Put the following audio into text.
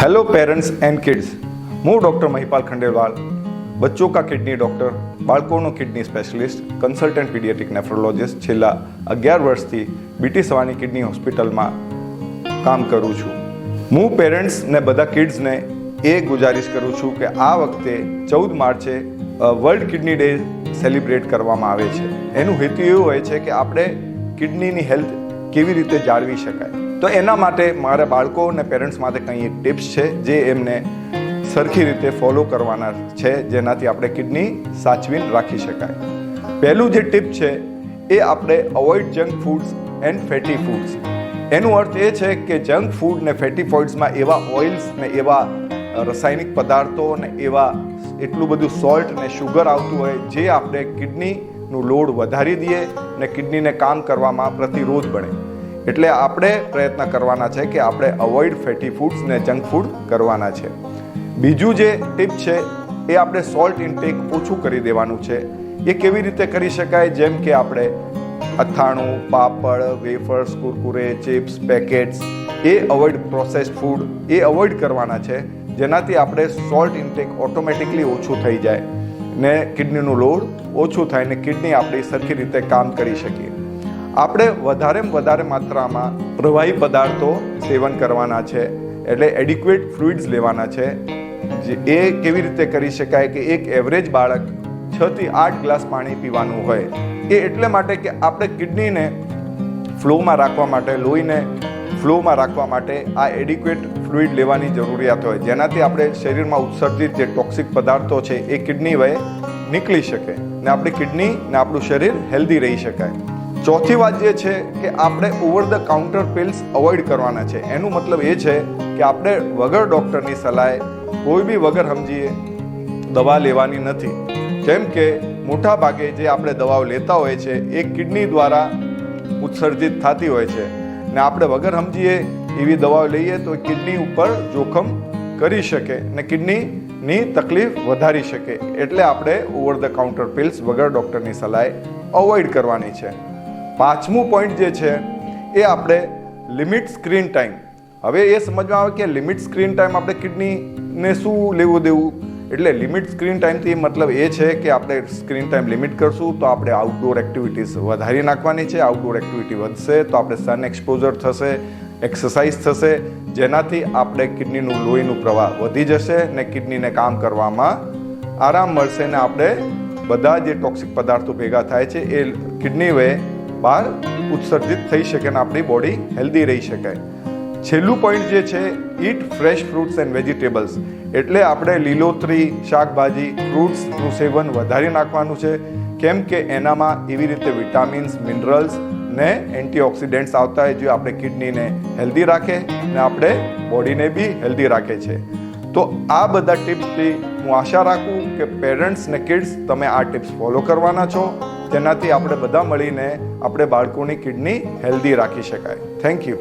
Hello parents and kids, હું doctor Mahipal Khandelwal, બચ્ચો કા kidney doctor, બાળકોનો kidney specialist, consultant paediatric nephrologist છેલ્લા 11 વર્ષથી બીટી સવાણી કિડની હોસ્પિટલમાં કામ કરું છું. હું પેરેન્ટ્સ ને બધા કિડ્સને એ ગુજારિશ કરું છું કે આ વખતે 14 માર્ચે વર્લ્ડ કિડની ડે સેલિબ્રેટ કરવામાં આવે છે. એનું હેતુ એવું હોય છે કે આપણે કિડનીની હેલ્થ કેવી રીતે જાળવી શકાય. તો એના માટે મારા બાળકો અને પેરેન્ટ્સ માટે કંઈ ટિપ્સ છે જે એમને સરખી રીતે ફોલો કરવાના છે, જેનાથી આપણે કિડની સાચવીને રાખી શકાય. પહેલું જે ટિપ છે એ આપણે avoid junk foods and fatty foods. એનો અર્થ એ છે કે જંક ફૂડ ને ફેટી ફૂડ્સમાં એવા ઓઇલ્સ ને એવા રાસાયણિક પદાર્થો ને એવા એટલું બધું સોલ્ટ ને શુગર આવતું હોય જે આપણે કિડનીનું લોડ વધારી દઈએ ને કિડનીને કામ કરવામાં પ્રતિરોધ બને. એટલે આપણે પ્રયત્ન કરવાના છે કે આપણે અવોઇડ ફેટી ફૂડ્સ ને જંક ફૂડ કરવાના છે. બીજું જે ટીપ છે એ આપણે સોલ્ટ ઇન્ટેક ઓછું કરી દેવાનું છે. એ કેવી રીતે કરી શકાય? જેમ કે આપણે અથાણું, પાપડ, વેફર્સ, કુરકુરે, ચિપ્સ, પેકેટ્સ એ અવોઇડ, પ્રોસેસ્ડ ફૂડ એ અવોઇડ કરવાના છે, જેનાથી આપણે સોલ્ટ ઇન્ટેક ઓટોમેટિકલી ઓછું થઈ જાય ને કિડનીનું લોડ ઓછું થાય ને કિડની આપણી સરખી રીતે કામ કરી શકીએ. આપણે વધારે માત્રામાં પ્રવાહી પદાર્થો સેવન કરવાના છે, એટલે એડિક્વેટ ફ્લુઇડ્સ લેવાના છે. એ કેવી રીતે કરી શકાય કે એક એવરેજ બાળક 6 થી 8 ગ્લાસ પાણી પીવાનું હોય. એ એટલે માટે કે આપણે કિડનીને ફ્લોમાં રાખવા માટે, લોહીને ફ્લોમાં રાખવા માટે આ એડિક્વેટ ફ્લુઇડ લેવાની જરૂરિયાત હોય, જેનાથી આપણે શરીરમાં ઉત્સર્જિત જે ટોક્સિક પદાર્થો છે એ કિડની વયે નીકળી શકે ને આપણી કિડની ને આપણું શરીર હેલ્ધી રહી શકાય. ચોથી વાત જે છે કે આપણે over the counter pills avoid કરવાના છે. એનું મતલબ એ છે કે આપણે વગર ડૉક્ટરની સલાહે કોઈ બી વગર સમજીએ દવા લેવાની નથી. કેમ કે મોટા ભાગે જે આપણે દવાઓ લેતા હોય છે એ કિડની દ્વારા ઉત્સર્જિત થતી હોય છે ને આપણે વગર સમજીએ એવી દવાઓ લઈએ તો કિડની ઉપર જોખમ કરી શકે ને કિડનીની તકલીફ વધારી શકે. એટલે આપણે ઓવર ધ કાઉન્ટર પિલ્સ વગર ડૉક્ટરની સલાહે અવોઇડ કરવાની છે. પાંચમું પોઈન્ટ જે છે એ આપણે લિમિટ સ્ક્રીન ટાઈમ. હવે એ સમજવામાં આવે કે લિમિટ સ્ક્રીન ટાઈમ આપણે કિડનીને શું લેવું દેવું. એટલે લિમિટ સ્ક્રીન ટાઈમથી મતલબ એ છે કે આપણે સ્ક્રીન ટાઈમ લિમિટ કરશું તો આપણે આઉટડોર એક્ટિવિટીઝ વધારી નાખવાની છે. આઉટડોર એક્ટિવિટી વધશે તો આપણે સન એક્સપોઝર થશે, એક્સરસાઇઝ થશે, જેનાથી આપણે કિડનીનું લોહીનું પ્રવાહ વધી જશે ને કિડનીને કામ કરવામાં આરામ મળશે ને આપણે બધા જે ટોક્સિક પદાર્થો ભેગા થાય છે એ કિડની વયે બહાર ઉત્સર્જિત થઈ શકે ને આપણી બોડી હેલ્ધી રહી શકાય. છેલ્લું પોઈન્ટ જે છે, ઈટ ફ્રેશ ફ્રૂટ્સ એન્ડ વેજીટેબલ્સ. એટલે આપણે લીલોતરી શાકભાજી, ફ્રૂટ્સનું સેવન વધારી નાખવાનું છે. કેમ કે એનામાં એવી રીતે વિટામિન્સ, મિનરલ્સ ને એન્ટીઓક્સિડન્ટ્સ આવતા હોય જે આપણે કિડનીને હેલ્ધી રાખે ને આપણે બોડીને બી હેલ્ધી રાખે છે. તો આ બધા ટિપ્સથી હું આશા રાખું કે પેરેન્ટ્સ ને કિડ્સ તમે આ ટિપ્સ ફોલો કરવાના છો, જેનાથી આપણે બધા મળીને આપણે બાળકોની કિડની હેલ્ધી રાખી શકાય. Thank you.